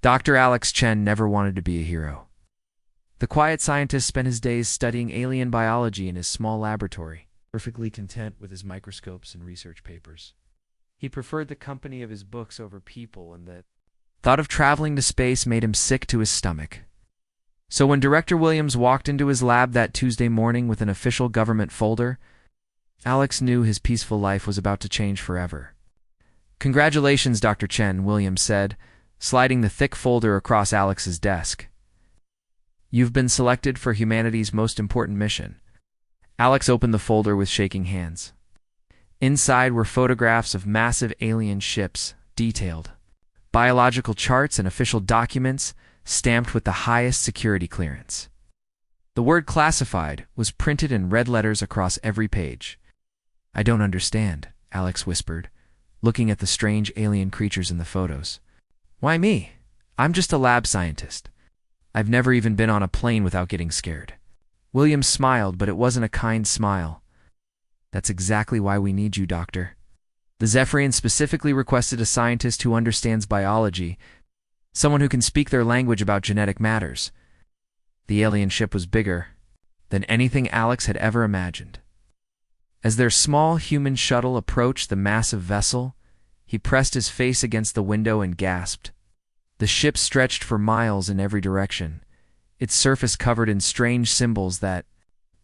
Dr. Alex Chen never wanted to be a hero. The quiet scientist spent his days studying alien biology in his small laboratory, perfectly content with his microscopes and research papers. He preferred the company of his books over people, and the thought of traveling to space made him sick to his stomach. So when Director Williams walked into his lab that Tuesday morning with an official government folder, Alex knew his peaceful life was about to change forever. "Congratulations, Dr. Chen," Williams said, sliding the thick folder across Alex's desk. "You've been selected for humanity's most important mission." Alex opened the folder with shaking hands. Inside were photographs of massive alien ships, detailed, biological charts, and official documents stamped with the highest security clearance. The word "classified" was printed in red letters across every page. "I don't understand," Alex whispered, looking at the strange alien creatures in the photos. "Why me? I'm just a lab scientist. I've never even been on a plane without getting scared." Williams smiled, but it wasn't a kind smile. "That's exactly why we need you, Doctor. The Zephyrians specifically requested a scientist who understands biology, someone who can speak their language about genetic matters." The alien ship was bigger than anything Alex had ever imagined. As their small human shuttle approached the massive vessel, he pressed his face against the window and gasped. The ship stretched for miles in every direction, its surface covered in strange symbols that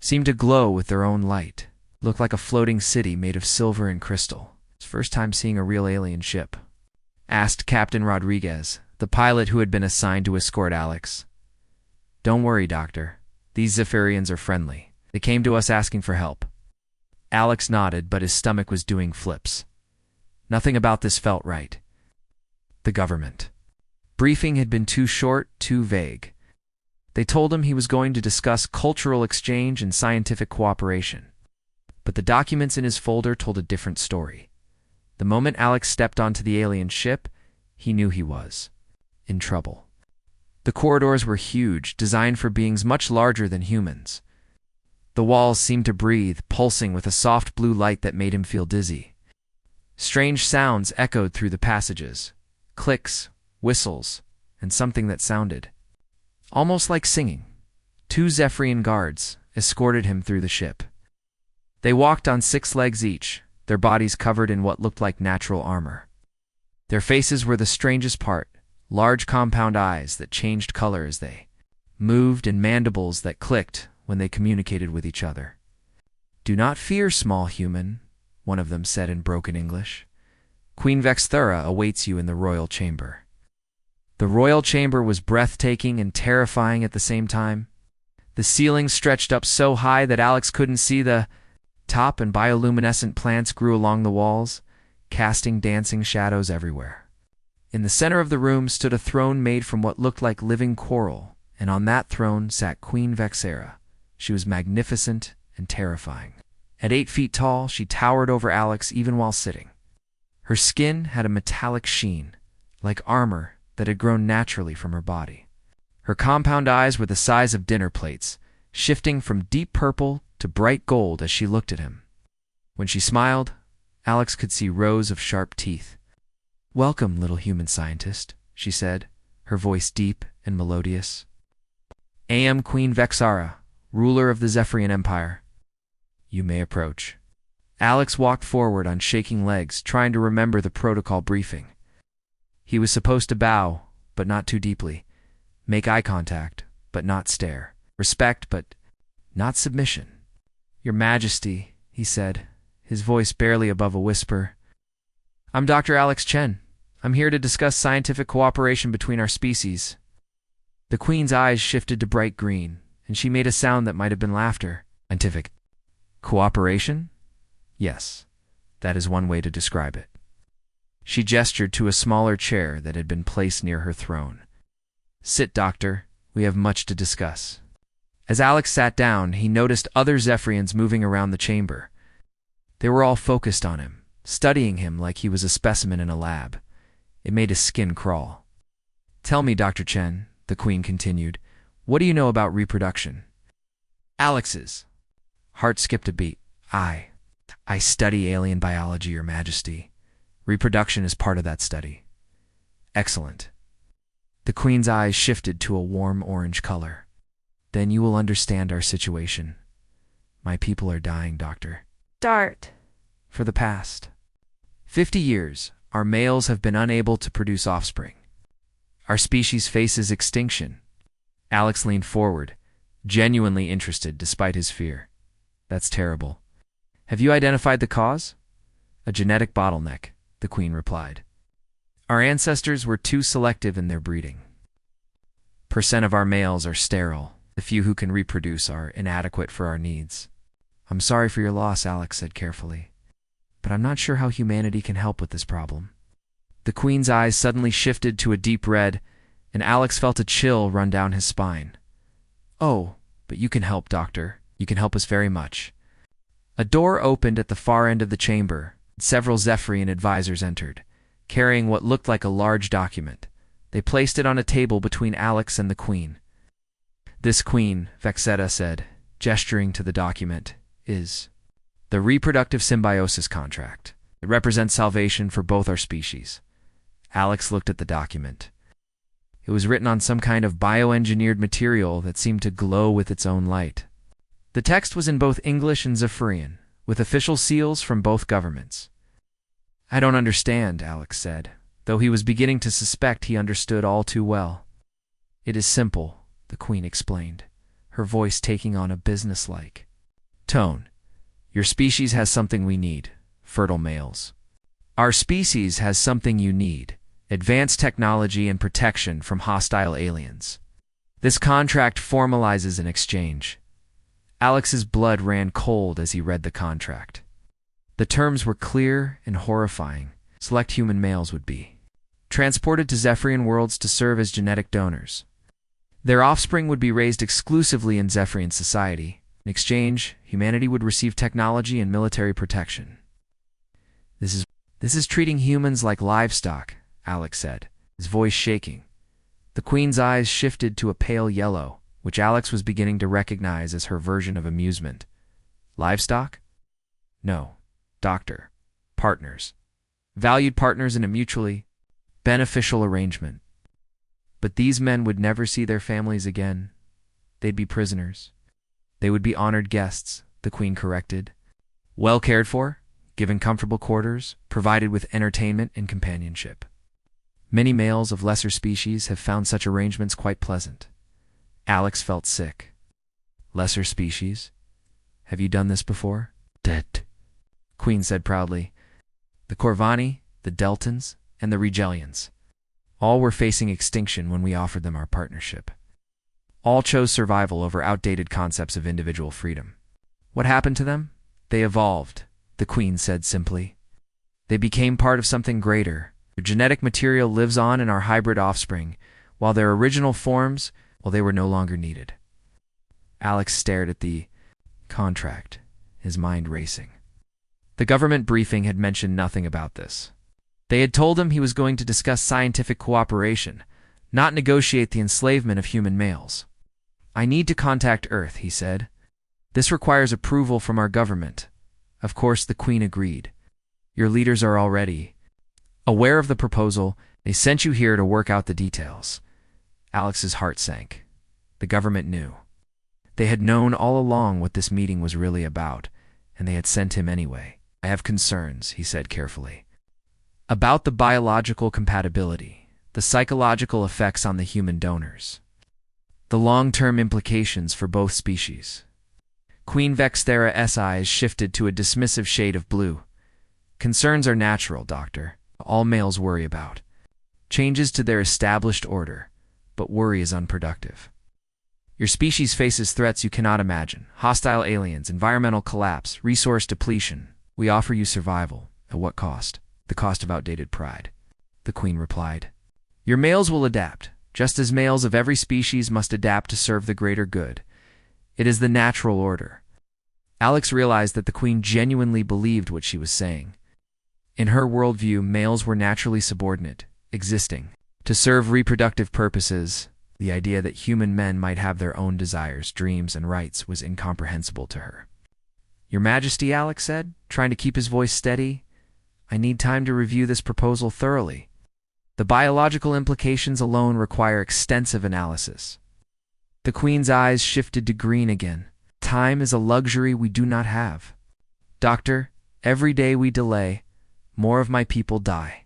seemed to glow with their own light. It looked like a floating city made of silver and crystal. His first time seeing a real alien ship, asked Captain Rodriguez, the pilot who had been assigned to escort Alex. "Don't worry, Doctor. These Zephyrians are friendly. They came to us asking for help." Alex nodded, but his stomach was doing flips. Nothing about this felt right. The government briefing had been too short, too vague. They told him he was going to discuss cultural exchange and scientific cooperation. But the documents in his folder told a different story. The moment Alex stepped onto the alien ship, he knew he was in trouble. The corridors were huge, designed for beings much larger than humans. The walls seemed to breathe, pulsing with a soft blue light that made him feel dizzy. Strange sounds echoed through the passages, clicks, whistles, and something that sounded almost like singing. 2 Zephyrian guards escorted him through the ship. They walked on 6 legs each, their bodies covered in what looked like natural armor. Their faces were the strangest part, large compound eyes that changed color as they moved and mandibles that clicked when they communicated with each other. "Do not fear, small human," one of them said in broken English. "Queen Vexthura awaits you in the royal chamber." The royal chamber was breathtaking and terrifying at the same time. The ceiling stretched up so high that Alex couldn't see the top, and bioluminescent plants grew along the walls, casting dancing shadows everywhere. In the center of the room stood a throne made from what looked like living coral, and on that throne sat Queen Vexthura. She was magnificent and terrifying. At 8 feet tall, she towered over Alex even while sitting. Her skin had a metallic sheen, like armor that had grown naturally from her body. Her compound eyes were the size of dinner plates, shifting from deep purple to bright gold as she looked at him. When she smiled, Alex could see rows of sharp teeth. "Welcome, little human scientist," she said, her voice deep and melodious. "I am Queen Vexthura, ruler of the Zephyrian Empire. You may approach." Alex walked forward on shaking legs, trying to remember the protocol briefing. He was supposed to bow, but not too deeply. Make eye contact, but not stare. Respect, but not submission. "Your Majesty," he said, his voice barely above a whisper. "I'm Dr. Alex Chen. I'm here to discuss scientific cooperation between our species." The Queen's eyes shifted to bright green, and she made a sound that might have been laughter. "Scientific cooperation? Yes, that is one way to describe it." She gestured to a smaller chair that had been placed near her throne. "Sit, Doctor. We have much to discuss." As Alex sat down, he noticed other Zephyrians moving around the chamber. They were all focused on him, studying him like he was a specimen in a lab. It made his skin crawl. "Tell me, Dr. Chen," the Queen continued, "what do you know about reproduction?" Alex's heart skipped a beat. I study alien biology, Your Majesty. Reproduction is part of that study." "Excellent." The Queen's eyes shifted to a warm orange color. Then you will understand our situation. My people are dying, Doctor. Dart. For the past 50 years, our males have been unable to produce offspring. Our species faces extinction. Alex leaned forward, genuinely interested despite his fear. That's terrible. Have you identified the cause? A genetic bottleneck, the Queen replied. Our ancestors were too selective in their breeding. Percent of our males are sterile. The few who can reproduce are inadequate for our needs. I'm sorry for your loss, Alex said carefully, but I'm not sure how humanity can help with this problem. The Queen's eyes suddenly shifted to a deep red, and Alex felt a chill run down his spine. Oh, but you can help, Doctor. You can help us very much. A door opened at the far end of the chamber, and several Zephyrian advisors entered, carrying what looked like a large document. They placed it on a table between Alex and the Queen. This, Queen, Vexeta said, gesturing to the document, is the reproductive symbiosis contract. It represents salvation for both our species. Alex looked at the document. It was written on some kind of bioengineered material that seemed to glow with its own light. The text was in both English and Zephyrian, with official seals from both governments. I don't understand, Alex said, though he was beginning to suspect he understood all too well. It is simple, the Queen explained, her voice taking on a businesslike tone. Your species has something we need, fertile males. Our species has something you need, advanced technology and protection from hostile aliens. This contract formalizes an exchange. Alex's blood ran cold as he read the contract. The terms were clear and horrifying. Select human males would be transported to Zephyrian worlds to serve as genetic donors. Their offspring would be raised exclusively in Zephyrian society. In exchange, humanity would receive technology and military protection. This is treating humans like livestock, Alex said, his voice shaking. The Queen's eyes shifted to a pale yellow, which Alex was beginning to recognize as her version of amusement. Livestock? No, Doctor. Partners. Valued partners in a mutually beneficial arrangement. But these men would never see their families again. They'd be prisoners. They would be honored guests, the Queen corrected. Well cared for, given comfortable quarters, provided with entertainment and companionship. Many males of lesser species have found such arrangements quite pleasant. Alex felt sick. Lesser species? Have you done this before? Dead, Queen said proudly. The Corvani, the Deltans, and the Regelians. All were facing extinction when we offered them our partnership. All chose survival over outdated concepts of individual freedom. What happened to them? They evolved, the Queen said simply. They became part of something greater. Their genetic material lives on in our hybrid offspring, while their original forms, they were no longer needed. Alex stared at the contract, his mind racing. The government briefing had mentioned nothing about this. They had told him he was going to discuss scientific cooperation, not negotiate the enslavement of human males. I need to contact Earth, he said. This requires approval from our government. Of course, the Queen agreed. Your leaders are already aware of the proposal. They sent you here to work out the details. Alex's heart sank. The government knew. They had known all along what this meeting was really about, and they had sent him anyway. I have concerns, he said carefully, about the biological compatibility, the psychological effects on the human donors, the long-term implications for both species. Queen Vexthera's eyes shifted to a dismissive shade of blue. Concerns are natural, Doctor. All males worry about changes to their established order, but worry is unproductive. Your species faces threats you cannot imagine. Hostile aliens, environmental collapse, resource depletion. We offer you survival. At what cost? The cost of outdated pride, the Queen replied. Your males will adapt, just as males of every species must adapt to serve the greater good. It is the natural order. Alex realized that the Queen genuinely believed what she was saying. In her worldview, males were naturally subordinate, existing to serve reproductive purposes. The idea that human men might have their own desires, dreams, and rights was incomprehensible to her. Your Majesty, Alex said, trying to keep his voice steady, I need time to review this proposal thoroughly. The biological implications alone require extensive analysis. The Queen's eyes shifted to green again. Time is a luxury we do not have. Doctor, every day we delay, more of my people die.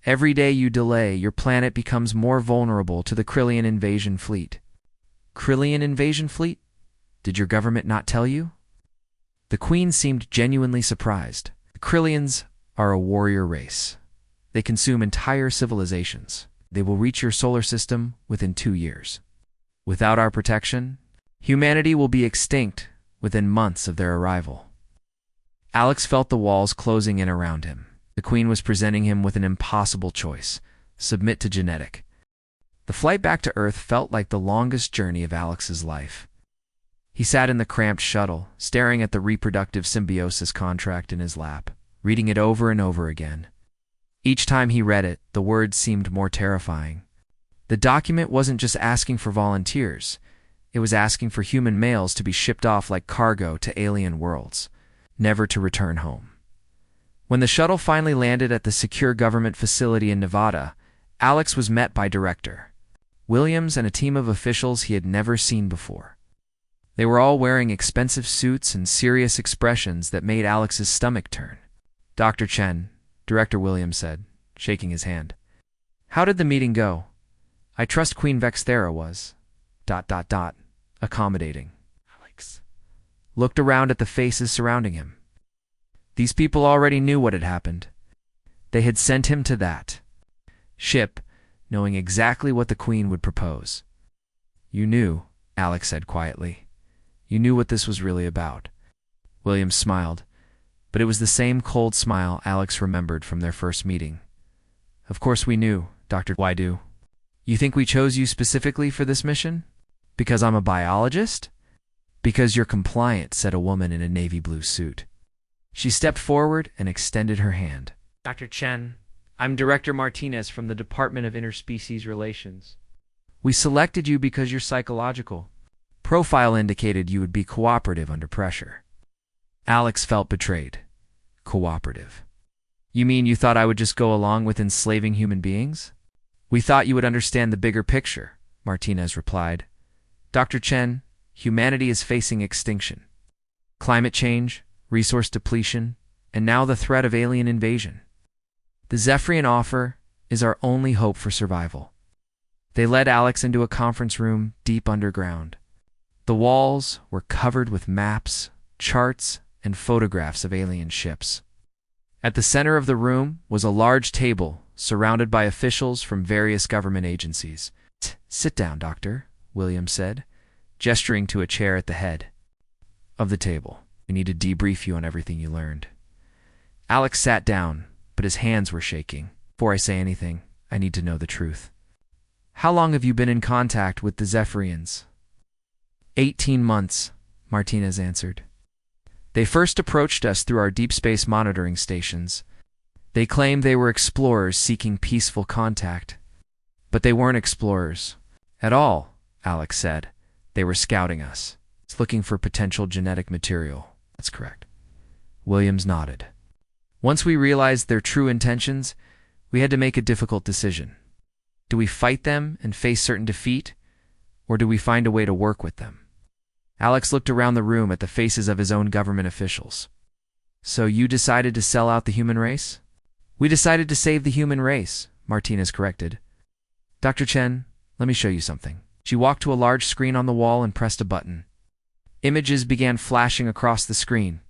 Every day you delay, your planet becomes more vulnerable to the Krillian invasion fleet. Krillian invasion fleet? Did your government not tell you? The Queen seemed genuinely surprised. The Krillians are a warrior race. They consume entire civilizations. They will reach your solar system within 2 years. Without our protection, humanity will be extinct within months of their arrival. Alex felt the walls closing in around him. The Queen was presenting him with an impossible choice: submit to genetic. The flight back to Earth felt like the longest journey of Alex's life. He sat in the cramped shuttle, staring at the reproductive symbiosis contract in his lap, reading it over and over again. Each time he read it, the words seemed more terrifying. The document wasn't just asking for volunteers. It was asking for human males to be shipped off like cargo to alien worlds, never to return home. When the shuttle finally landed at the secure government facility in Nevada, Alex was met by Director Williams and a team of officials he had never seen before. They were all wearing expensive suits and serious expressions that made Alex's stomach turn. "Dr. Chen," Director Williams said, shaking his hand. "How did the meeting go? I trust Queen Vexthera was... accommodating." Alex looked around at the faces surrounding him. These people already knew what had happened. They had sent him to that ship, knowing exactly what the Queen would propose. "You knew," Alex said quietly. "You knew what this was really about." Williams smiled, but it was the same cold smile Alex remembered from their first meeting. "Of course we knew, Dr. Why do? You think we chose you specifically for this mission? Because I'm a biologist? Because you're compliant," said a woman in a navy blue suit. She stepped forward and extended her hand. "Dr. Chen, I'm Director Martinez from the Department of Interspecies Relations. We selected you because your psychological profile indicated you would be cooperative under pressure." Alex felt betrayed. Cooperative. "You mean you thought I would just go along with enslaving human beings?" "We thought you would understand the bigger picture," Martinez replied. "Dr. Chen, humanity is facing extinction. Climate change, resource depletion, and now the threat of alien invasion. The Zephyrian offer is our only hope for survival." They led Alex into a conference room deep underground. The walls were covered with maps, charts, and photographs of alien ships. At the center of the room was a large table surrounded by officials from various government agencies. "Sit down, Doctor," Williams said, gesturing to a chair at the head of the table. "We need to debrief you on everything you learned." Alex sat down, but his hands were shaking. "Before I say anything, I need to know the truth. How long have you been in contact with the Zephyrians?" 18 months, Martinez answered. "They first approached us through our deep space monitoring stations. They claimed they were explorers seeking peaceful contact. But they weren't explorers at all," Alex said. "They were scouting us. It's looking for potential genetic material." "That's correct." Williams nodded. "Once we realized their true intentions, we had to make a difficult decision. Do we fight them and face certain defeat, or do we find a way to work with them?" Alex looked around the room at the faces of his own government officials. "So you decided to sell out the human race?" "We decided to save the human race," Martinez corrected. "Dr. Chen, let me show you something." She walked to a large screen on the wall and pressed a button. Images began flashing across the screen.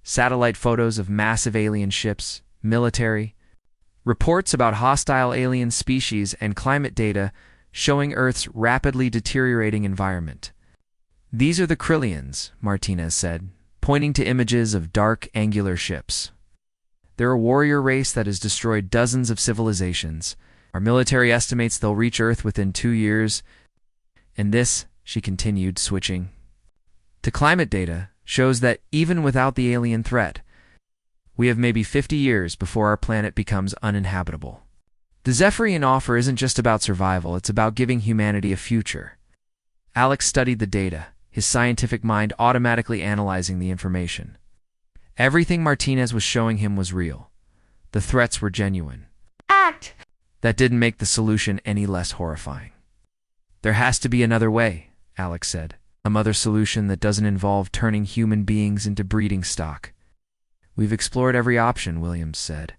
Satellite photos of massive alien ships, military, reports about hostile alien species, and climate data showing Earth's rapidly deteriorating environment. "These are the Krillians," Martinez said, pointing to images of dark, angular ships. "They're a warrior race that has destroyed dozens of civilizations. Our military estimates they'll reach Earth within 2 years. And this," she continued, switching to climate data, "shows that even without the alien threat, we have maybe 50 years before our planet becomes uninhabitable. The Zephyrian offer isn't just about survival, it's about giving humanity a future." Alex studied the data, his scientific mind automatically analyzing the information. Everything Martinez was showing him was real. The threats were genuine. That didn't make the solution any less horrifying. There has to be another way, Alex said. Some other solution that doesn't involve turning human beings into breeding stock. We've explored every option, Williams said.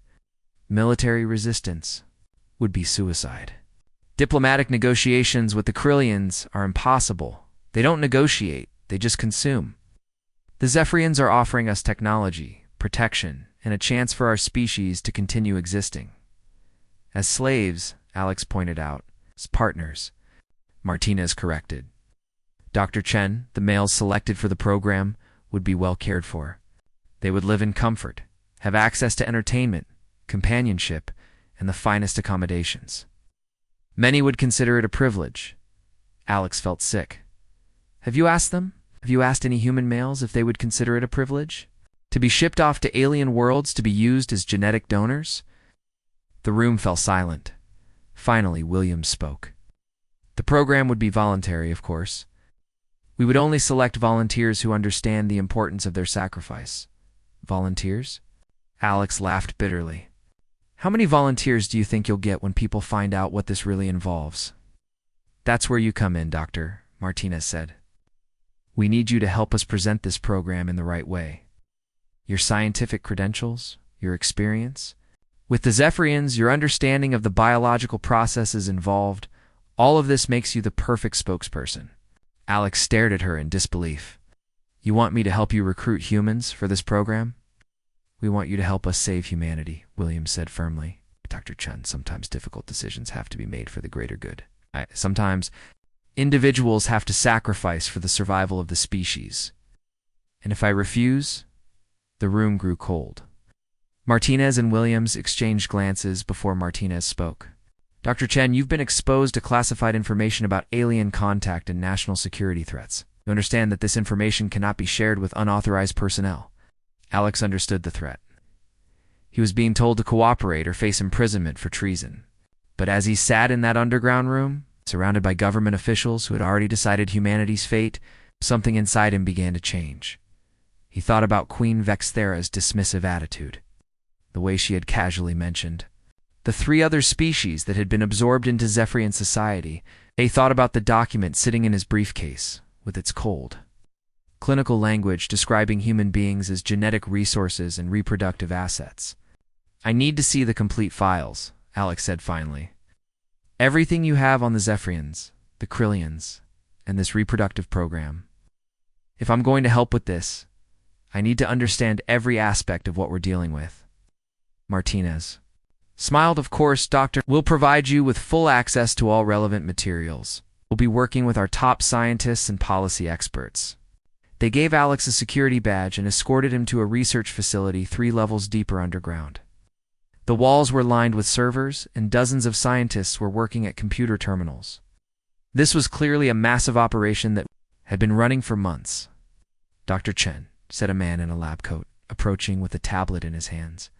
Military resistance would be suicide. Diplomatic negotiations with the Krillians are impossible. They don't negotiate, they just consume. The Zephyrians are offering us technology, protection, and a chance for our species to continue existing. As slaves, Alex pointed out, as partners, Martinez corrected. Dr. Chen, the males selected for the program, would be well cared for. They would live in comfort, have access to entertainment, companionship, and the finest accommodations. Many would consider it a privilege. Alex felt sick. Have you asked them? Have you asked any human males if they would consider it a privilege? To be shipped off to alien worlds to be used as genetic donors? The room fell silent. Finally, Williams spoke. The program would be voluntary, of course. We would only select volunteers who understand the importance of their sacrifice. Volunteers? Alex laughed bitterly. How many volunteers do you think you'll get when people find out what this really involves? That's where you come in, Doctor, Martinez said. We need you to help us present this program in the right way. Your scientific credentials, your experience. With the Zephyrians, your understanding of the biological processes involved, all of this makes you the perfect spokesperson. Alex stared at her in disbelief. You want me to help you recruit humans for this program? We want you to help us save humanity, Williams said firmly. Dr. Chen, sometimes difficult decisions have to be made for the greater good. Sometimes individuals have to sacrifice for the survival of the species. And if I refuse, the room grew cold. Martinez and Williams exchanged glances before Martinez spoke. Dr. Chen, you've been exposed to classified information about alien contact and national security threats. You understand that this information cannot be shared with unauthorized personnel. Alex understood the threat. He was being told to cooperate or face imprisonment for treason. But as he sat in that underground room, surrounded by government officials who had already decided humanity's fate, something inside him began to change. He thought about Queen Vexthera's dismissive attitude, the way she had casually mentioned the 3 other species that had been absorbed into Zephyrian society. He thought about the document sitting in his briefcase, with its cold, clinical language describing human beings as genetic resources and reproductive assets. I need to see the complete files, Alex said finally. Everything you have on the Zephyrians, the Krillians, and this reproductive program. If I'm going to help with this, I need to understand every aspect of what we're dealing with. Martinez smiled. Of course, Doctor. We'll provide you with full access to all relevant materials. We'll be working with our top scientists and policy experts. They gave Alex a security badge and escorted him to a research facility 3 levels deeper underground. The walls were lined with servers, and dozens of scientists were working at computer terminals. This was clearly a massive operation that had been running for months. Dr. Chen, said a man in a lab coat, approaching with a tablet in his hands.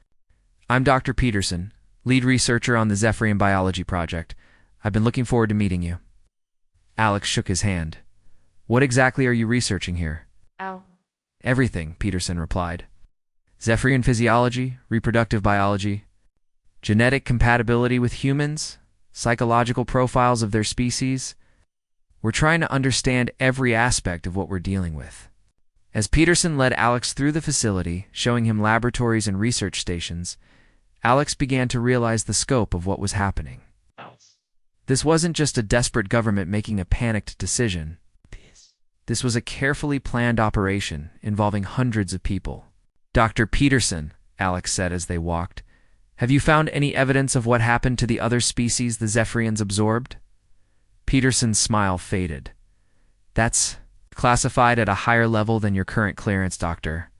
I'm Dr. Peterson, lead researcher on the Zephyrian biology project. I've been looking forward to meeting you. Alex shook his hand. What exactly are you researching here? Everything, Peterson replied. Zephyrian physiology, reproductive biology, genetic compatibility with humans, psychological profiles of their species. We're trying to understand every aspect of what we're dealing with. As Peterson led Alex through the facility, showing him laboratories and research stations, Alex began to realize the scope of what was happening. This wasn't just a desperate government making a panicked decision. This was a carefully planned operation involving hundreds of people. Dr. Peterson, Alex said as they walked, have you found any evidence of what happened to the other species the Zephyrians absorbed? Peterson's smile faded. That's classified at a higher level than your current clearance, Doctor.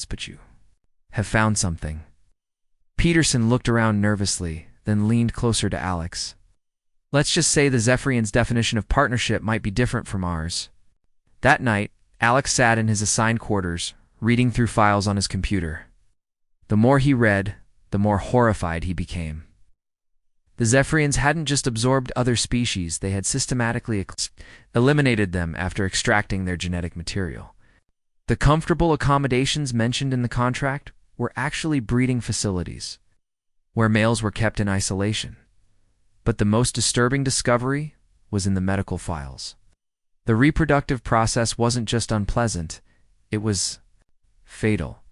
But you have found something. Peterson looked around nervously, then leaned closer to Alex. Let's just say the Zephyrians' definition of partnership might be different from ours. That night, Alex sat in his assigned quarters, reading through files on his computer. The more he read, the more horrified he became. The Zephyrians hadn't just absorbed other species, they had systematically eliminated them after extracting their genetic material. The comfortable accommodations mentioned in the contract were actually breeding facilities, where males were kept in isolation. But the most disturbing discovery was in the medical files. The reproductive process wasn't just unpleasant, it was fatal.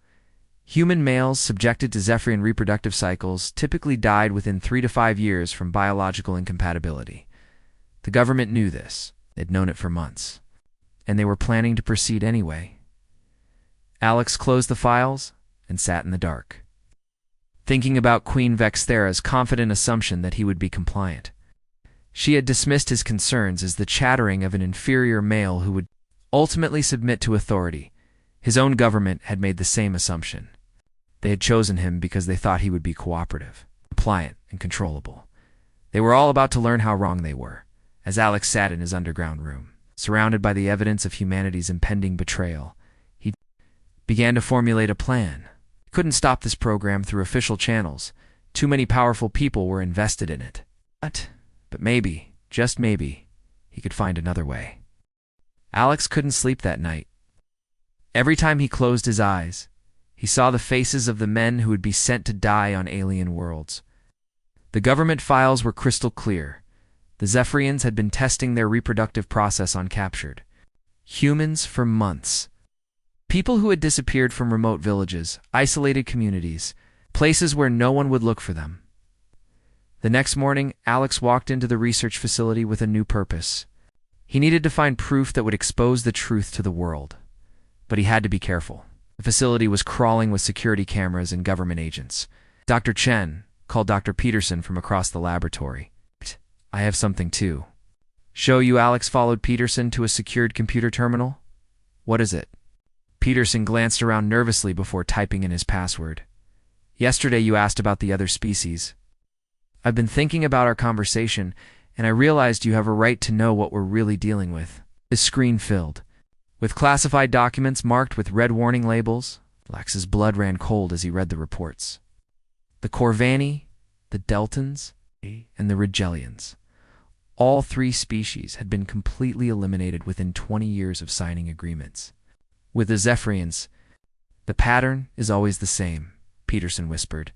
Human males subjected to Zephyrian reproductive cycles typically died within 3 to 5 years from biological incompatibility. The government knew this. They'd known it for months. And they were planning to proceed anyway. Alex closed the files and sat in the dark, thinking about Queen Vexthera's confident assumption that he would be compliant. She had dismissed his concerns as the chattering of an inferior male who would ultimately submit to authority. His own government had made the same assumption. They had chosen him because they thought he would be cooperative, compliant, and controllable. They were all about to learn how wrong they were, as Alex sat in his underground room, surrounded by the evidence of humanity's impending betrayal. He began to formulate a plan. He couldn't stop this program through official channels. Too many powerful people were invested in it. But maybe, just maybe, he could find another way. Alex couldn't sleep that night. Every time he closed his eyes, he saw the faces of the men who would be sent to die on alien worlds. The government files were crystal clear. The Zephyrians had been testing their reproductive process on captured humans for months. People who had disappeared from remote villages, isolated communities, places where no one would look for them. The next morning, Alex walked into the research facility with a new purpose. He needed to find proof that would expose the truth to the world. But he had to be careful. The facility was crawling with security cameras and government agents. Dr. Chen called Dr. Peterson from across the laboratory. "I have something too." "Show you?" Alex followed Peterson to a secured computer terminal. "What is it?" Peterson glanced around nervously before typing in his password. "Yesterday you asked about the other species. I've been thinking about our conversation, and I realized you have a right to know what we're really dealing with." His screen filled with classified documents marked with red warning labels. Alex's blood ran cold as he read the reports. The Corvani, the Deltans, and the Rigelians. All 3 species had been completely eliminated within 20 years of signing agreements. With the Zephyrians, the pattern is always the same, Peterson whispered.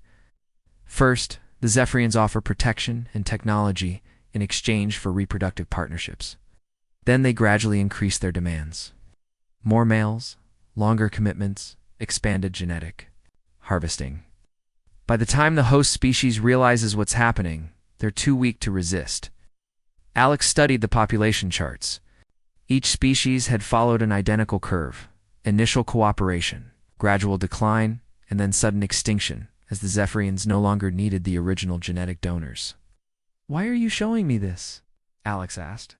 First, the Zephyrians offer protection and technology in exchange for reproductive partnerships. Then they gradually increase their demands. More males, longer commitments, expanded genetic harvesting. By the time the host species realizes what's happening, they're too weak to resist. Alex studied the population charts. Each species had followed an identical curve: initial cooperation, gradual decline, and then sudden extinction, as the Zephyrians no longer needed the original genetic donors. "Why are you showing me this?" Alex asked.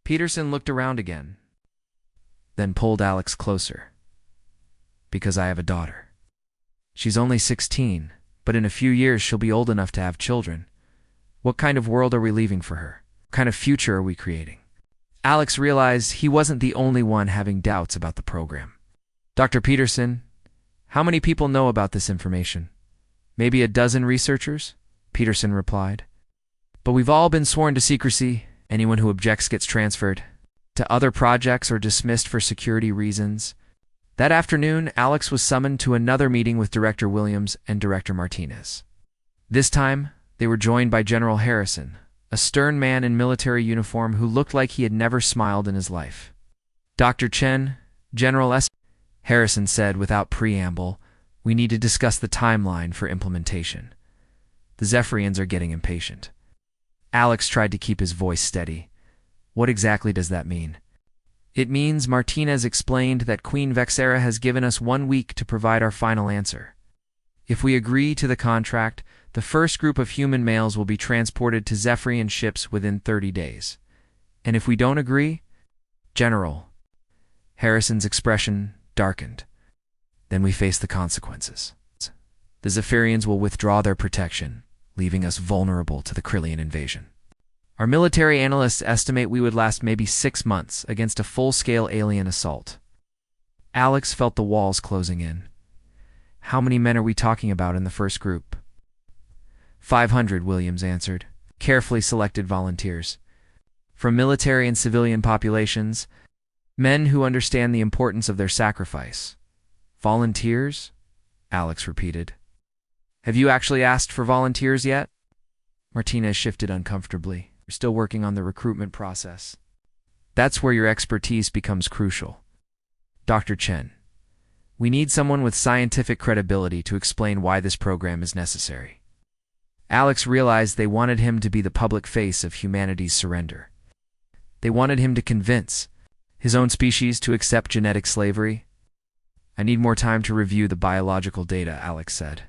Peterson looked around again, then pulled Alex closer. "Because I have a daughter. She's only 16, but in a few years she'll be old enough to have children. What kind of world are we leaving for her? What kind of future are we creating?" Alex realized he wasn't the only one having doubts about the program. "Dr. Peterson, how many people know about this information?" "Maybe a dozen researchers," Peterson replied. "But we've all been sworn to secrecy. Anyone who objects gets transferred to other projects or dismissed for security reasons." That afternoon, Alex was summoned to another meeting with Director Williams and Director Martinez. This time, they were joined by General Harrison, a stern man in military uniform who looked like he had never smiled in his life. "Dr. Chen, General S." Harrison said without preamble, "We need to discuss the timeline for implementation. The Zephyrians are getting impatient." Alex tried to keep his voice steady. "What exactly does that mean?" "It means," Martinez explained, "that Queen Vexthera has given us 1 week to provide our final answer. If we agree to the contract, the first group of human males will be transported to Zephyrian ships within 30 days. And if we don't agree?" "General," Harrison's expression darkened, "then we face the consequences. The Zephyrians will withdraw their protection, leaving us vulnerable to the Krillian invasion. Our military analysts estimate we would last maybe 6 months against a full-scale alien assault." Alex felt the walls closing in. "How many men are we talking about in the first group?" 500, Williams answered. "Carefully selected volunteers. From military and civilian populations, men who understand the importance of their sacrifice." "Volunteers?" Alex repeated. "Have you actually asked for volunteers yet?" Martinez shifted uncomfortably. You're still working on the recruitment process. That's where your expertise becomes crucial. Dr. Chen, we need someone with scientific credibility to explain why this program is necessary. Alex realized they wanted him to be the public face of humanity's surrender. They wanted him to convince his own species to accept genetic slavery. I need more time to review the biological data, Alex said.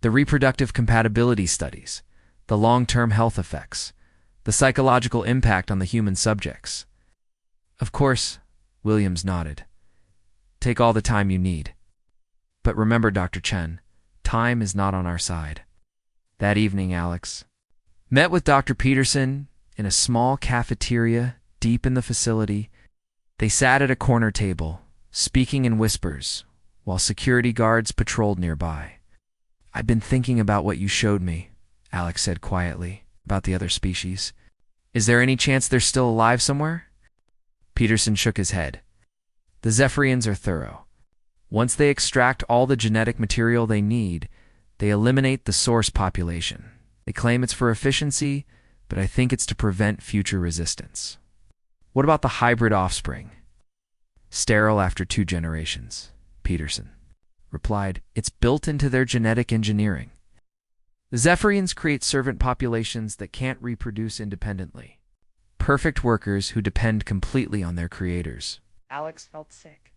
The reproductive compatibility studies, the long-term health effects, the psychological impact on the human subjects. Of course, Williams nodded. Take all the time you need. But remember, Dr. Chen, time is not on our side. That evening, Alex met with Dr. Peterson in a small cafeteria deep in the facility. They sat at a corner table, speaking in whispers, while security guards patrolled nearby. I've been thinking about what you showed me, Alex said quietly, about the other species. Is there any chance they're still alive somewhere? Peterson shook his head. The Zephyrians are thorough. Once they extract all the genetic material they need, they eliminate the source population. They claim it's for efficiency, but I think it's to prevent future resistance. What about the hybrid offspring? Sterile after 2 generations, Peterson replied. It's built into their genetic engineering. The Zephyrians create servant populations that can't reproduce independently. Perfect workers who depend completely on their creators. Alex felt sick.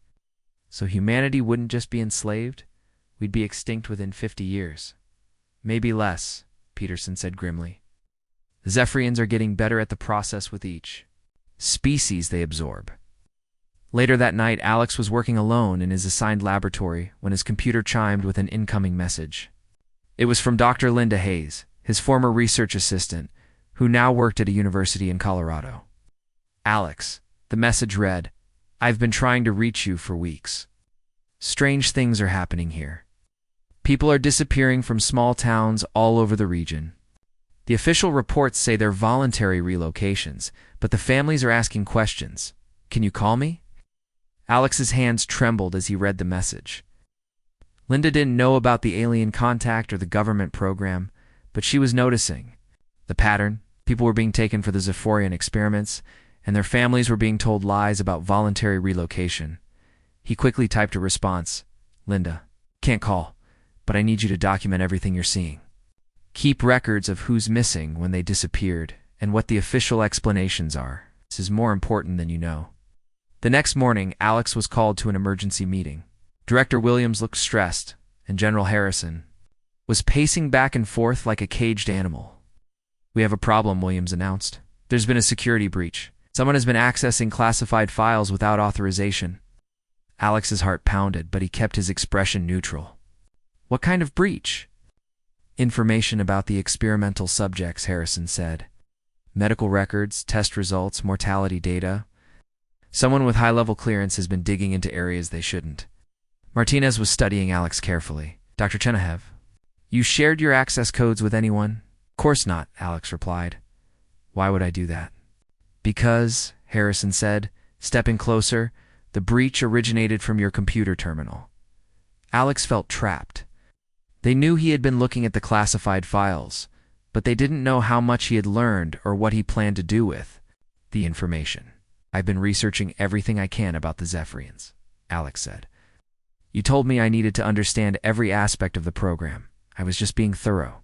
So humanity wouldn't just be enslaved? We'd be extinct within 50 years. Maybe less, Peterson said grimly. The Zephyrians are getting better at the process with each species they absorb. Later that night, Alex was working alone in his assigned laboratory when his computer chimed with an incoming message. It was from Dr. Linda Hayes, his former research assistant, who now worked at a university in Colorado. Alex, the message read, I've been trying to reach you for weeks. Strange things are happening here. People are disappearing from small towns all over the region. The official reports say they're voluntary relocations, but the families are asking questions. Can you call me? Alex's hands trembled as he read the message. Linda didn't know about the alien contact or the government program, but she was noticing the pattern. People were being taken for the Zephyrian experiments, and their families were being told lies about voluntary relocation. He quickly typed a response. Linda, can't call, but I need you to document everything you're seeing. Keep records of who's missing when they disappeared and what the official explanations are. This is more important than you know. The next morning, Alex was called to an emergency meeting. Director Williams looked stressed, and General Harrison was pacing back and forth like a caged animal. We have a problem, Williams announced. There's been a security breach. Someone has been accessing classified files without authorization. Alex's heart pounded, but he kept his expression neutral. What kind of breach? Information about the experimental subjects, Harrison said. Medical records, test results, mortality data. Someone with high-level clearance has been digging into areas they shouldn't. Martinez was studying Alex carefully. Dr. Chenahev, you shared your access codes with anyone? Of course not, Alex replied. Why would I do that? Because, Harrison said, stepping closer, the breach originated from your computer terminal. Alex felt trapped. They knew he had been looking at the classified files, but they didn't know how much he had learned or what he planned to do with the information. I've been researching everything I can about the Zephyrians, Alex said. You told me I needed to understand every aspect of the program. I was just being thorough.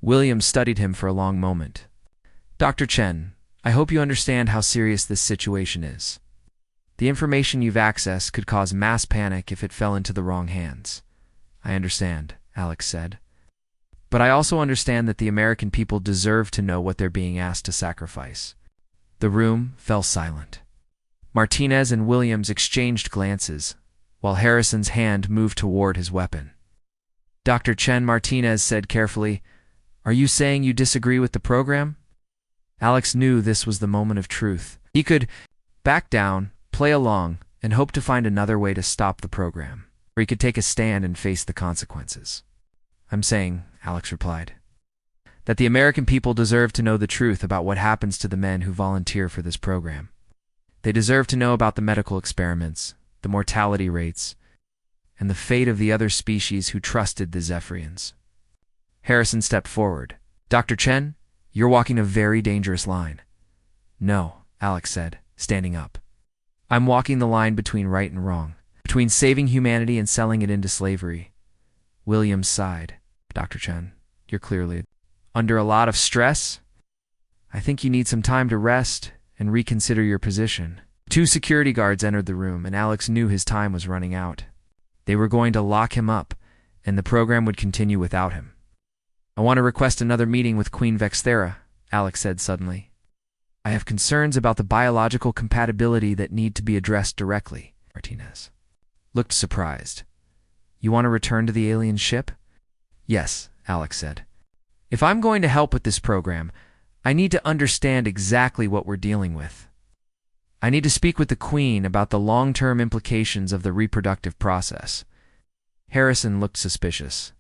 Williams studied him for a long moment. Dr. Chen, I hope you understand how serious this situation is. The information you've accessed could cause mass panic if it fell into the wrong hands. I understand, Alex said. But I also understand that the American people deserve to know what they're being asked to sacrifice. The room fell silent. Martinez and Williams exchanged glances, while Harrison's hand moved toward his weapon. Dr. Chen, Martinez said carefully, Are you saying you disagree with the program? Alex knew this was the moment of truth. He could back down, play along, and hope to find another way to stop the program, or he could take a stand and face the consequences. I'm saying, Alex replied, that the American people deserve to know the truth about what happens to the men who volunteer for this program. They deserve to know about the medical experiments, the mortality rates, and the fate of the other species who trusted the Zephyrians. Harrison stepped forward. Dr. Chen, You're walking a very dangerous line. No, Alex said, standing up. I'm walking the line between right and wrong, between saving humanity and selling it into slavery. Williams sighed. Dr. Chen, you're clearly under a lot of stress. I think you need some time to rest and reconsider your position. 2 security guards entered the room, and Alex knew his time was running out. They were going to lock him up, and the program would continue without him. I want to request another meeting with Queen Vexthera, Alex said suddenly. I have concerns about the biological compatibility that need to be addressed directly. Martinez looked surprised. You want to return to the alien ship? Yes, Alex said. If I'm going to help with this program, I need to understand exactly what we're dealing with. I need to speak with the Queen about the long-term implications of the reproductive process. Harrison looked suspicious.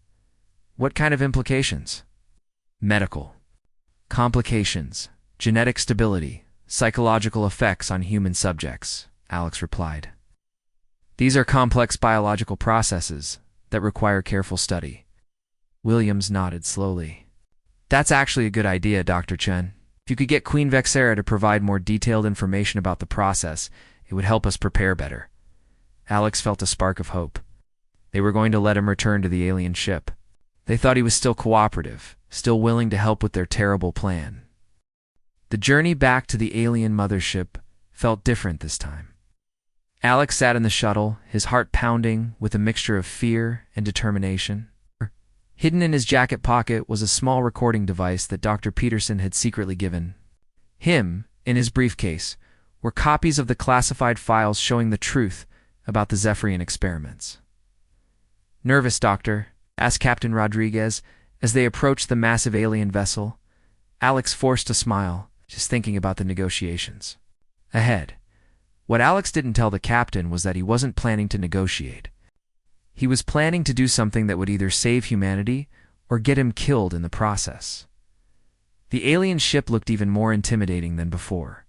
What kind of implications? Medical. Complications, genetic stability, psychological effects on human subjects, Alex replied. These are complex biological processes that require careful study. Williams nodded slowly. That's actually a good idea, Dr. Chen. If you could get Queen Vexthera to provide more detailed information about the process, it would help us prepare better. Alex felt a spark of hope. They were going to let him return to the alien ship. They thought he was still cooperative, still willing to help with their terrible plan. The journey back to the alien mothership felt different this time. Alex sat in the shuttle, his heart pounding with a mixture of fear and determination. Hidden in his jacket pocket was a small recording device that Dr. Peterson had secretly given him. In his briefcase were copies of the classified files showing the truth about the Zephyrian experiments. Nervous, Doctor? Asked Captain Rodriguez as they approached the massive alien vessel. Alex forced a smile, just thinking about the negotiations ahead. What Alex didn't tell the captain was that he wasn't planning to negotiate. He was planning to do something that would either save humanity or get him killed in the process. The alien ship looked even more intimidating than before.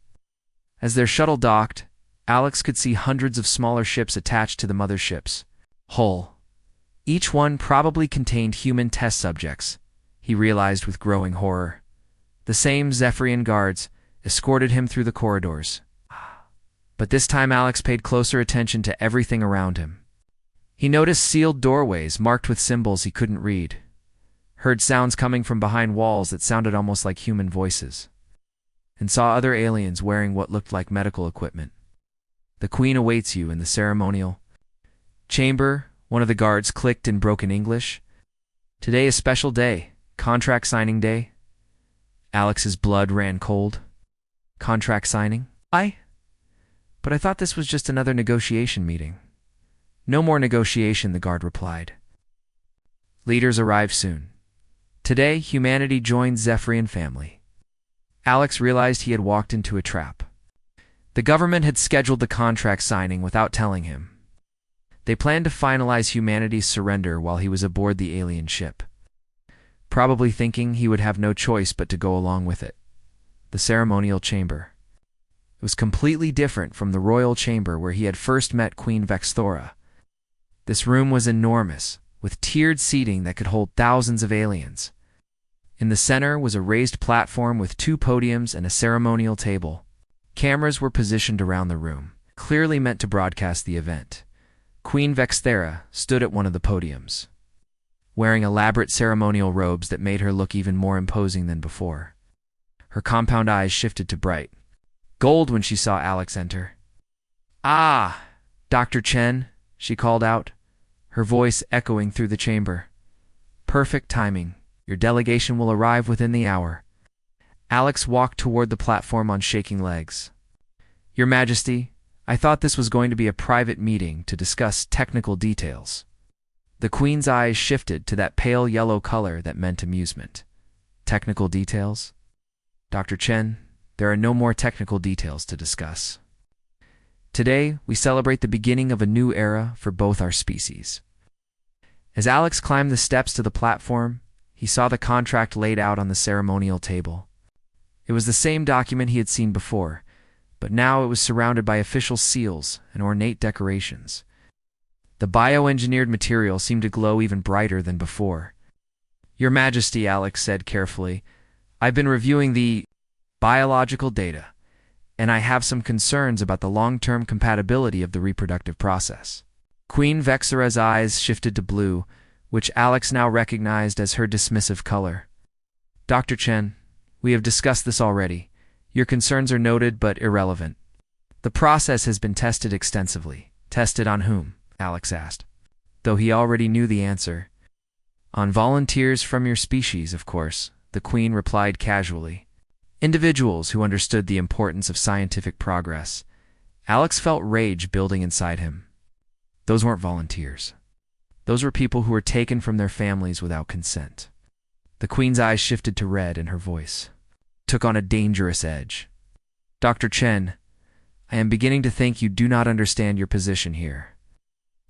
As their shuttle docked, Alex could see hundreds of smaller ships attached to the mothership's hull. Each one probably contained human test subjects, he realized with growing horror. The same Zephyrian guards escorted him through the corridors. But this time Alex paid closer attention to everything around him. He noticed sealed doorways marked with symbols he couldn't read, heard sounds coming from behind walls that sounded almost like human voices, and saw other aliens wearing what looked like medical equipment. The Queen awaits you in the ceremonial chamber, one of the guards clicked in broken English. Today is a special day, contract signing day. Alex's blood ran cold. Contract signing? But I thought this was just another negotiation meeting. No more negotiation, the guard replied. Leaders arrive soon. Today, humanity joins Zephyrian family. Alex realized he had walked into a trap. The government had scheduled the contract signing without telling him. They planned to finalize humanity's surrender while he was aboard the alien ship, probably thinking he would have no choice but to go along with it. The ceremonial chamber. It was completely different from the royal chamber where he had first met Queen Vexthera. This room was enormous, with tiered seating that could hold thousands of aliens. In the center was a raised platform with 2 podiums and a ceremonial table. Cameras were positioned around the room, clearly meant to broadcast the event. Queen Vexthera stood at one of the podiums, wearing elaborate ceremonial robes that made her look even more imposing than before. Her compound eyes shifted to bright gold when she saw Alex enter. Ah, Dr. Chen, she called out, her voice echoing through the chamber. Perfect timing. Your delegation will arrive within the hour. Alex walked toward the platform on shaking legs. Your Majesty, I thought this was going to be a private meeting to discuss technical details. The Queen's eyes shifted to that pale yellow color that meant amusement. Technical details? Dr. Chen, there are no more technical details to discuss. Today, we celebrate the beginning of a new era for both our species. As Alex climbed the steps to the platform, he saw the contract laid out on the ceremonial table. It was the same document he had seen before, but now it was surrounded by official seals and ornate decorations. The bioengineered material seemed to glow even brighter than before. Your Majesty, Alex said carefully, I've been reviewing the biological data, and I have some concerns about the long-term compatibility of the reproductive process. Queen Vexera's eyes shifted to blue, which Alex now recognized as her dismissive color. Dr. Chen, we have discussed this already. Your concerns are noted but irrelevant. The process has been tested extensively. Tested on whom? Alex asked, though he already knew the answer. On volunteers from your species, of course, the Queen replied casually. Individuals who understood the importance of scientific progress. Alex felt rage building inside him. Those weren't volunteers. Those were people who were taken from their families without consent. The Queen's eyes shifted to red and her voice took on a dangerous edge. Dr. Chen, I am beginning to think you do not understand your position here.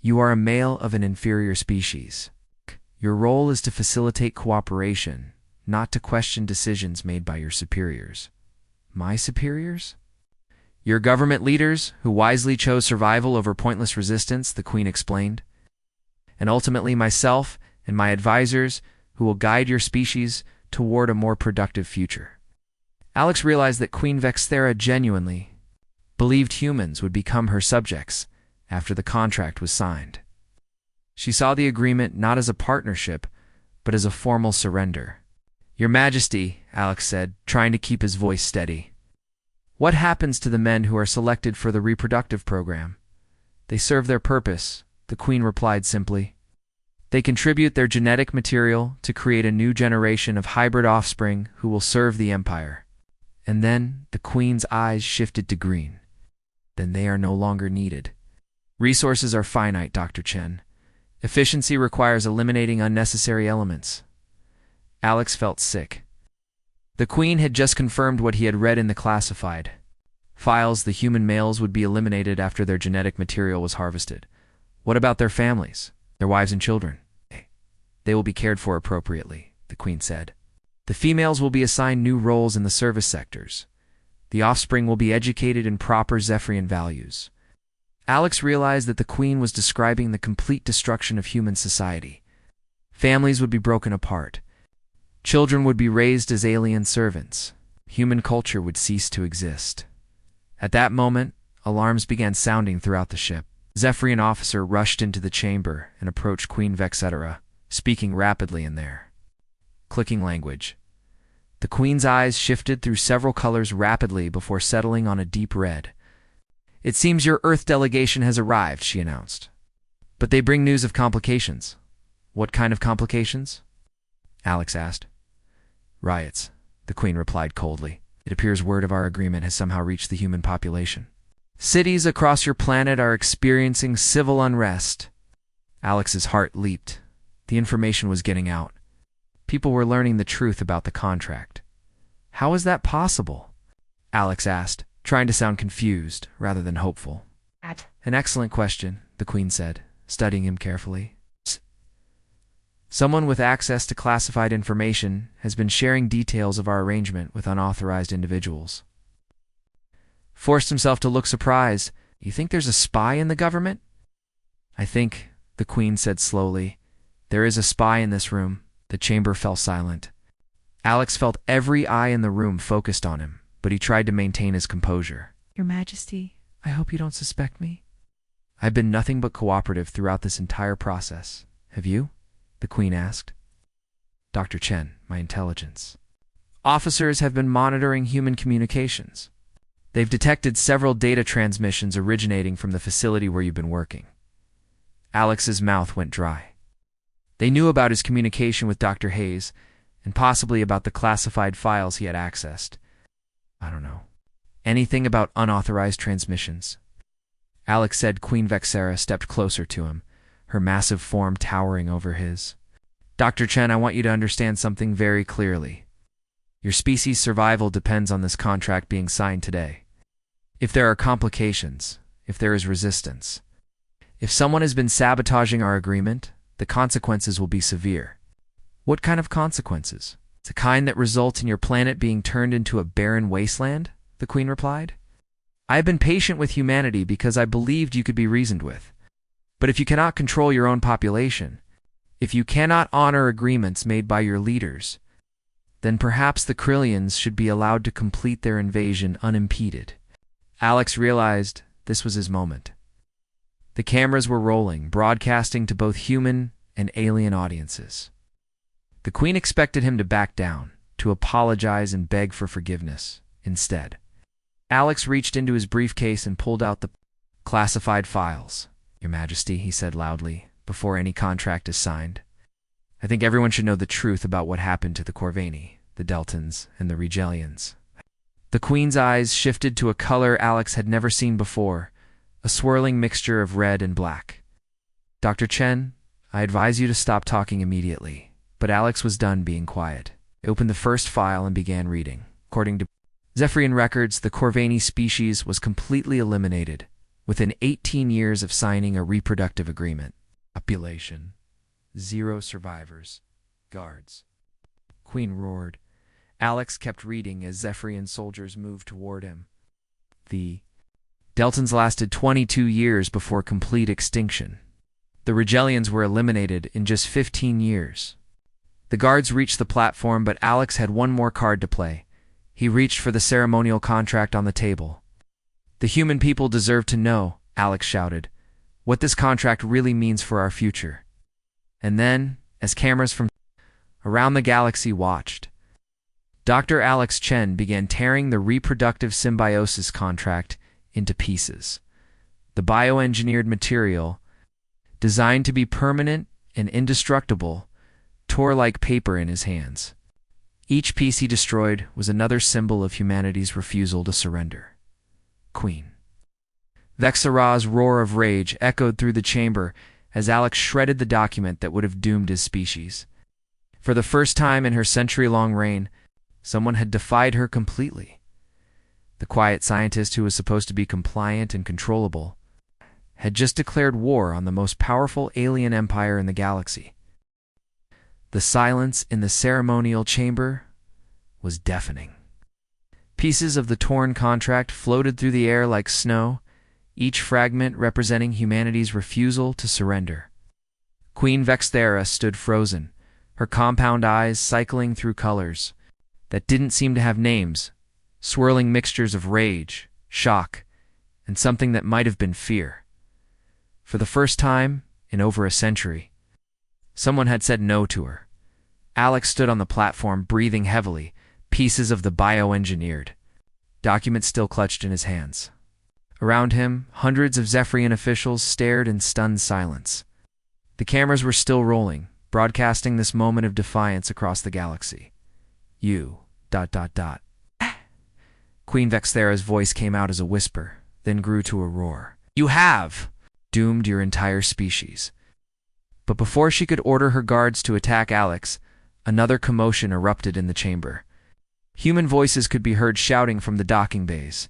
You are a male of an inferior species. Your role is to facilitate cooperation, not to question decisions made by your superiors. My superiors? Your government leaders, who wisely chose survival over pointless resistance, the Queen explained. And ultimately myself and my advisors, who will guide your species toward a more productive future. Alex realized that Queen Vexera genuinely believed humans would become her subjects after the contract was signed. She saw the agreement not as a partnership, but as a formal surrender. Your Majesty, Alex said, trying to keep his voice steady. What happens to the men who are selected for the reproductive program? They serve their purpose, the Queen replied simply. They contribute their genetic material to create a new generation of hybrid offspring who will serve the Empire. And then the Queen's eyes shifted to green. Then they are no longer needed. Resources are finite, Dr. Chen. Efficiency requires eliminating unnecessary elements. Alex felt sick. The Queen had just confirmed what he had read in the classified files. The human males would be eliminated after their genetic material was harvested. What about their families, their wives and children? They will be cared for appropriately, the Queen said. The females will be assigned new roles in the service sectors. The offspring will be educated in proper Zephyrian values. Alex realized that the Queen was describing the complete destruction of human society. Families would be broken apart. Children would be raised as alien servants. Human culture would cease to exist. At that moment, alarms began sounding throughout the ship. Zephyrian officer rushed into the chamber and approached Queen Vexera, speaking rapidly in their clicking language. The Queen's eyes shifted through several colors rapidly before settling on a deep red. It seems your Earth delegation has arrived, she announced. But they bring news of complications. What kind of complications? Alex asked. Riots, the Queen replied coldly. It appears word of our agreement has somehow reached the human population. Cities across your planet are experiencing civil unrest. Alex's heart leaped. The information was getting out. People were learning the truth about the contract. How is that possible? Alex asked, trying to sound confused rather than hopeful. An excellent question, the Queen said, studying him carefully. Someone with access to classified information has been sharing details of our arrangement with unauthorized individuals. Forced himself to look surprised. You think there's a spy in the government? I think, the Queen said slowly, there is a spy in this room. The chamber fell silent. Alex felt every eye in the room focused on him, but he tried to maintain his composure. Your Majesty, I hope you don't suspect me. I've been nothing but cooperative throughout this entire process. Have you? The Queen asked. Dr. Chen, my intelligence. Officers have been monitoring human communications. They've detected several data transmissions originating from the facility where you've been working. Alex's mouth went dry. They knew about his communication with Dr. Hayes, and possibly about the classified files he had accessed. I don't know. Anything about unauthorized transmissions. Alex said. Queen Vexera stepped closer to him, her massive form towering over his. Dr. Chen, I want you to understand something very clearly. Your species' survival depends on this contract being signed today. If there are complications, if there is resistance, if someone has been sabotaging our agreement, the consequences will be severe. What kind of consequences? The kind that result in your planet being turned into a barren wasteland, the Queen replied. I have been patient with humanity because I believed you could be reasoned with. But if you cannot control your own population, if you cannot honor agreements made by your leaders, then perhaps the Krillians should be allowed to complete their invasion unimpeded. Alex realized this was his moment. The cameras were rolling, broadcasting to both human and alien audiences. The Queen expected him to back down, to apologize and beg for forgiveness. Instead, Alex reached into his briefcase and pulled out the classified files. "Your Majesty," he said loudly, "before any contract is signed, I think everyone should know the truth about what happened to the Corvani, the Deltans, and the Regellians." The Queen's eyes shifted to a color Alex had never seen before, a swirling mixture of red and black. "Dr. Chen, I advise you to stop talking immediately." But Alex was done being quiet. He opened the first file and began reading. According to Zephyrian records, the Corvani species was completely eliminated within 18 years of signing a reproductive agreement. Population: 0 survivors. Guards. Queen roared. Alex kept reading as Zephyrian soldiers moved toward him. The Deltans lasted 22 years before complete extinction. The Regellians were eliminated in just 15 years. The guards reached the platform, but Alex had one more card to play. He reached for the ceremonial contract on the table. "The human people deserve to know," Alex shouted, "what this contract really means for our future." And then, as cameras from around the galaxy watched, Dr. Alex Chen began tearing the reproductive symbiosis contract into pieces. The bioengineered material, designed to be permanent and indestructible, tore like paper in his hands. Each piece he destroyed was another symbol of humanity's refusal to surrender. Queen. Vexara's roar of rage echoed through the chamber as Alex shredded the document that would have doomed his species. For the first time in her century-long reign, someone had defied her completely. The quiet scientist who was supposed to be compliant and controllable had just declared war on the most powerful alien empire in the galaxy. The silence in the ceremonial chamber was deafening. Pieces of the torn contract floated through the air like snow, each fragment representing humanity's refusal to surrender. Queen Vexthera stood frozen, her compound eyes cycling through colors that didn't seem to have names, swirling mixtures of rage, shock, and something that might have been fear. For the first time in over a century, someone had said no to her. Alex stood on the platform, breathing heavily, pieces of the bioengineered document still clutched in his hands. Around him, hundreds of Zephyrian officials stared in stunned silence. The cameras were still rolling, broadcasting this moment of defiance across the galaxy. "You... ... Queen Vexthera's voice came out as a whisper, then grew to a roar. "You have doomed your entire species." But before she could order her guards to attack Alex, another commotion erupted in the chamber. Human voices could be heard shouting from the docking bays.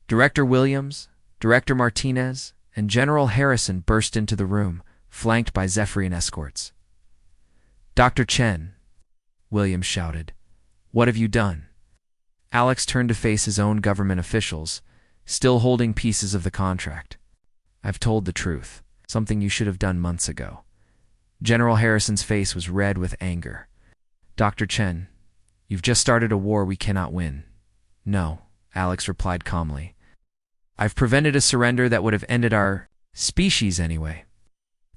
Director Williams, Director Martinez, and General Harrison burst into the room, flanked by Zephyrian escorts. "Dr. Chen," Williams shouted, "what have you done?" Alex turned to face his own government officials, still holding pieces of the contract. "I've told the truth, something you should have done months ago." General Harrison's face was red with anger. "Dr. Chen, you've just started a war we cannot win." "No," Alex replied calmly. "I've prevented a surrender that would have ended our species anyway."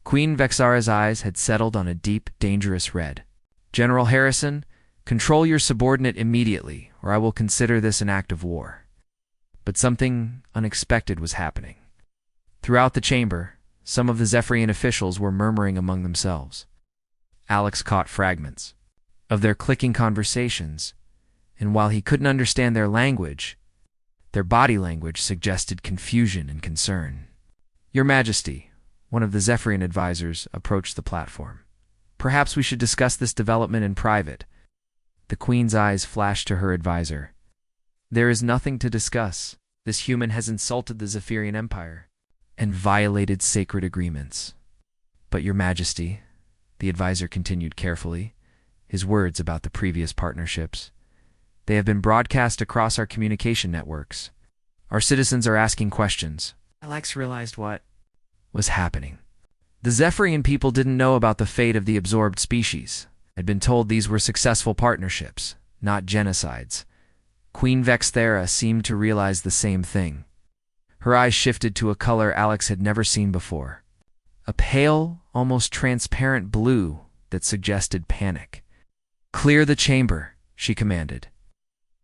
Queen Vexara's eyes had settled on a deep, dangerous red. "General Harrison, control your subordinate immediately, or I will consider this an act of war." But something unexpected was happening. Throughout the chamber, some of the Zephyrian officials were murmuring among themselves. Alex caught fragments of their clicking conversations, and while he couldn't understand their language, their body language suggested confusion and concern. "Your Majesty," one of the Zephyrian advisors approached the platform. "Perhaps we should discuss this development in private." The Queen's eyes flashed to her advisor. "There is nothing to discuss. This human has insulted the Zephyrian Empire and violated sacred agreements." "But Your Majesty," the advisor continued carefully, his words about the previous partnerships, "they have been broadcast across our communication networks. Our citizens are asking questions." Alex realized what was happening. The Zephyrian people didn't know about the fate of the absorbed species, had been told these were successful partnerships. not genocides. Queen Vexthera seemed to realize the same thing. Her eyes shifted to a color Alex had never seen before. A pale, almost transparent blue that suggested panic. "Clear the chamber," she commanded.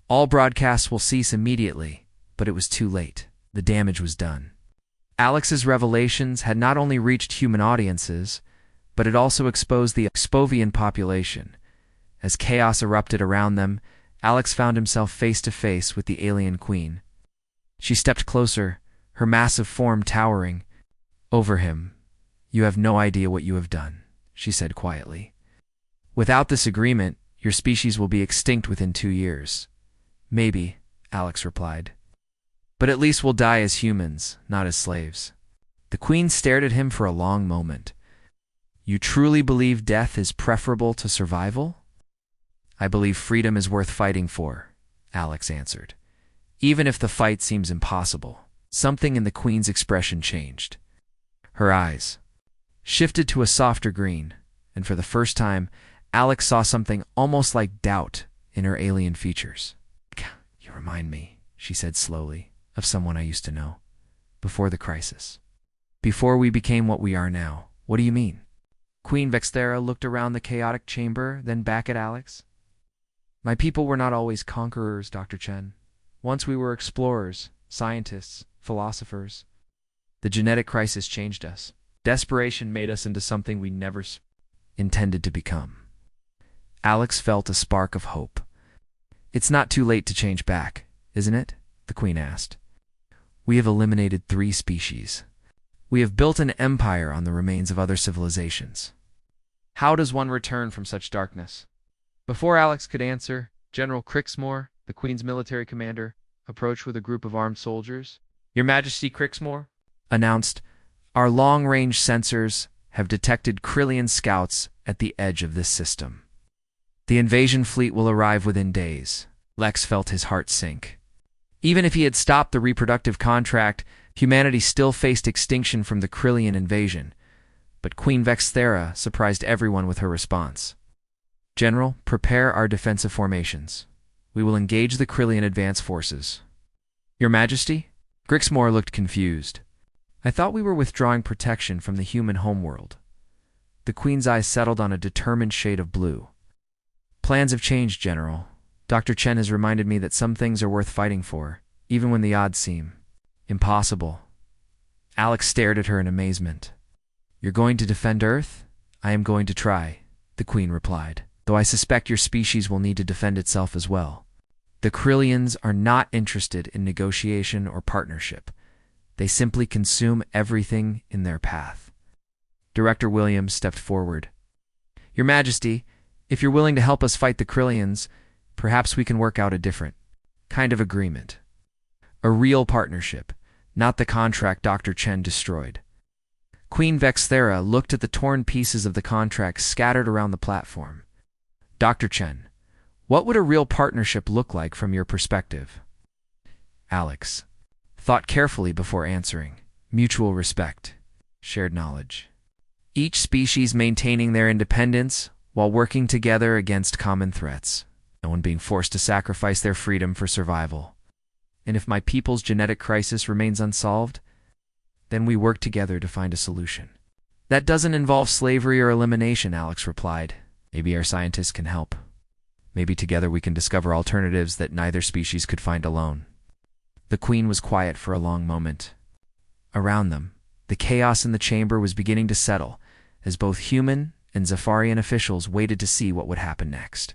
All broadcasts will cease immediately, but it was too late. The damage was done. Alex's revelations had not only reached human audiences, but it also exposed the Expovian population. As chaos erupted around them, Alex found himself face to face with the alien queen. She stepped closer, her massive form towering over him. "You have no idea what you have done," she said quietly. "Without this agreement, your species will be extinct within 2 years. "Maybe," Alex replied. "But at least we'll die as humans, not as slaves." The queen stared at him for a long moment. "You truly believe death is preferable to survival?" "I believe freedom is worth fighting for," Alex answered. "Even if the fight seems impossible." Something in the queen's expression changed. Her eyes shifted to a softer green, and for the first time, Alex saw something almost like doubt in her alien features. "You remind me," she said slowly, "of someone I used to know. Before the crisis. Before we became what we are now." "What do you mean?" Queen Vexthera looked around the chaotic chamber, then back at Alex. "My people were not always conquerors, Dr. Chen. Once we were explorers, scientists, philosophers. The genetic crisis changed us. Desperation made us into something we never intended to become." Alex felt a spark of hope. "It's not too late to change back, isn't it?" the queen asked. "We have eliminated 3 species. We have built an empire on the remains of other civilizations. How does one return from such darkness?" Before Alex could answer, General Crixmore, the queen's military commander, approached with a group of armed soldiers. "Your Majesty, Crixmore announced, "our long-range sensors have detected Krillian scouts at the edge of this system. The invasion fleet will arrive within days." Lex felt his heart sink. Even if he had stopped the reproductive contract, humanity still faced extinction from the Krillian invasion. But Queen Vexthera surprised everyone with her response. "General, prepare our defensive formations. We will engage the Krillian advance forces." "Your Majesty?" Crixmore looked confused. "I thought we were withdrawing protection from the human homeworld." The queen's eyes settled on a determined shade of blue. "Plans have changed, General. Dr. Chen has reminded me that some things are worth fighting for, even when the odds seem impossible." Alex stared at her in amazement. "You're going to defend Earth?" "I am going to try," the queen replied, "though I suspect your species will need to defend itself as well. The Krillians are not interested in negotiation or partnership. They simply consume everything in their path." Director Williams stepped forward. "Your Majesty, if you're willing to help us fight the Krillians, perhaps we can work out a different kind of agreement. A real partnership, not the contract Dr. Chen destroyed." Queen Vexthera looked at the torn pieces of the contract scattered around the platform. "Dr. Chen, what would a real partnership look like from your perspective?" Alex thought carefully before answering. "Mutual respect, shared knowledge. Each species maintaining their independence while working together against common threats. No one being forced to sacrifice their freedom for survival. And if my people's genetic crisis remains unsolved, then we work together to find a solution." "That doesn't involve slavery or elimination," Alex replied. "Maybe our scientists can help. Maybe together we can discover alternatives that neither species could find alone." The queen was quiet for a long moment. Around them, the chaos in the chamber was beginning to settle, as both human and Zafarian officials waited to see what would happen next.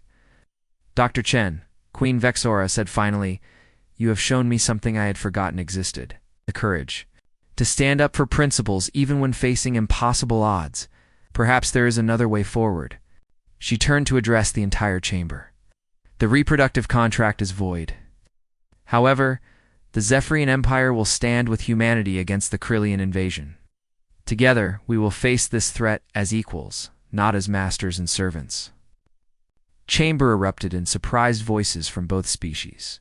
"Dr. Chen," Queen Vexora said finally, "you have shown me something I had forgotten existed. The courage to stand up for principles even when facing impossible odds. Perhaps there is another way forward." She turned to address the entire chamber. "The reproductive contract is void. However, the Zephyrian Empire will stand with humanity against the Krillian invasion. Together, we will face this threat as equals, not as masters and servants." Chamber erupted in surprised voices from both species.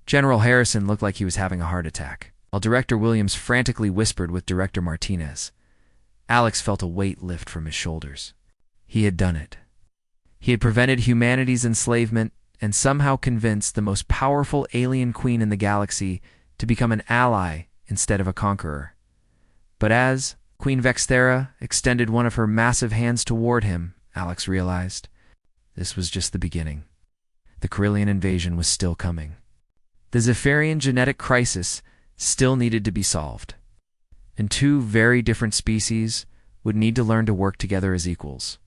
General Harrison looked like he was having a heart attack, while Director Williams frantically whispered with Director Martinez. Alex felt a weight lift from his shoulders. He had done it. He had prevented humanity's enslavement and somehow convince the most powerful alien queen in the galaxy to become an ally instead of a conqueror. But as Queen Vexthera extended one of her massive hands toward him, Alex realized this was just the beginning. The Corellian invasion was still coming. The Zephyrian genetic crisis still needed to be solved, and two very different species would need to learn to work together as equals.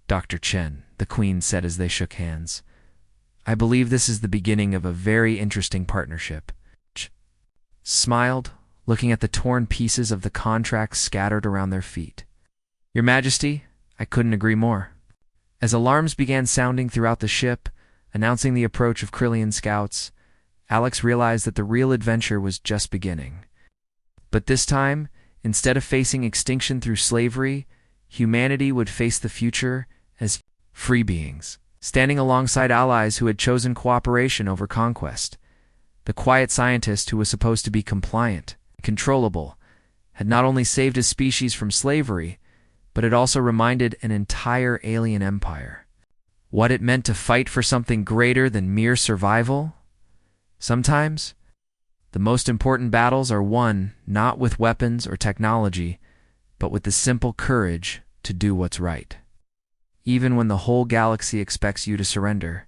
Dr. Chen, the Queen said as they shook hands, I believe this is the beginning of a very interesting partnership. Ch smiled, looking at the torn pieces of the contract scattered around their feet. Your Majesty, I couldn't agree more. As alarms began sounding throughout the ship, announcing the approach of Corellian scouts, Alex realized that the real adventure was just beginning. But this time, instead of facing extinction through slavery, humanity would face the future as free beings, standing alongside allies who had chosen cooperation over conquest. The quiet scientist who was supposed to be compliant, controllable, had not only saved his species from slavery, but it also reminded an entire alien empire what it meant to fight for something greater than mere survival. Sometimes, the most important battles are won not with weapons or technology, but with the simple courage to do what's right. Even when the whole galaxy expects you to surrender,